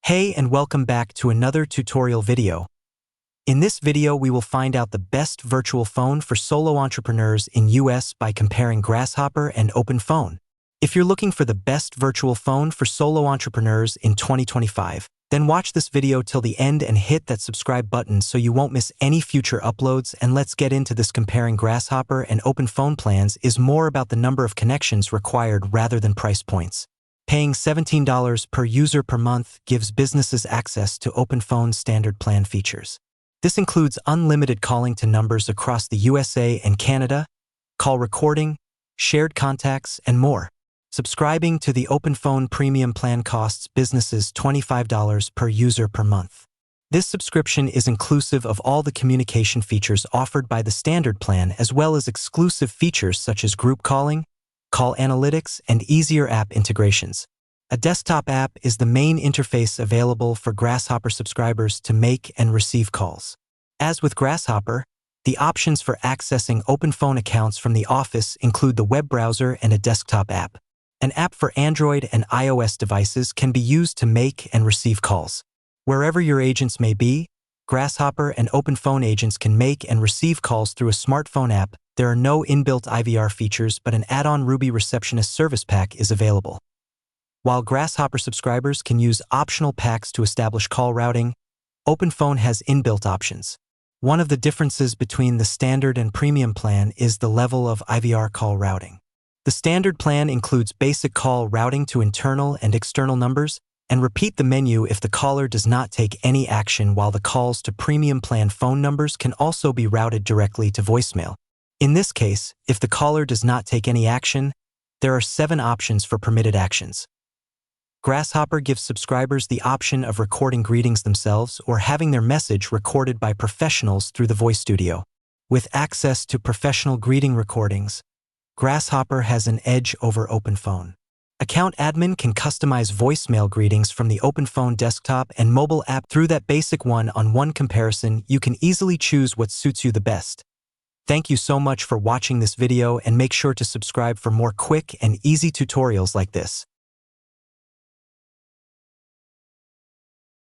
Hey and welcome back to another tutorial video. In this video we will find out the best virtual phone for solo entrepreneurs in US by comparing Grasshopper and OpenPhone. If you're looking for the best virtual phone for solo entrepreneurs in 2025, then watch this video till the end and hit that subscribe button so you won't miss any future uploads. And let's get into this. Comparing Grasshopper and OpenPhone plans is more about the number of connections required rather than price points. Paying $17 per user per month gives businesses access to OpenPhone's standard plan features. This includes unlimited calling to numbers across the USA and Canada, call recording, shared contacts, and more. Subscribing to the OpenPhone premium plan costs businesses $25 per user per month. This subscription is inclusive of all the communication features offered by the standard plan, as well as exclusive features such as group calling, call analytics, and easier app integrations. A desktop app is the main interface available for Grasshopper subscribers to make and receive calls. As with Grasshopper, the options for accessing OpenPhone accounts from the office include the web browser and a desktop app. An app for Android and iOS devices can be used to make and receive calls. Wherever your agents may be, Grasshopper and OpenPhone agents can make and receive calls through a smartphone app. There are no inbuilt IVR features, but an add-on Ruby Receptionist service pack is available. While Grasshopper subscribers can use optional packs to establish call routing, OpenPhone has inbuilt options. One of the differences between the standard and premium plan is the level of IVR call routing. The standard plan includes basic call routing to internal and external numbers, and repeat the menu if the caller does not take any action, while the calls to premium plan phone numbers can also be routed directly to voicemail. In this case, if the caller does not take any action, there are 7 options for permitted actions. Grasshopper gives subscribers the option of recording greetings themselves or having their message recorded by professionals through the voice studio. With access to professional greeting recordings, Grasshopper has an edge over OpenPhone. Account admin can customize voicemail greetings from the OpenPhone desktop and mobile app. Through that basic one-on-one comparison, you can easily choose what suits you the best. Thank you so much for watching this video, and make sure to subscribe for more quick and easy tutorials like this.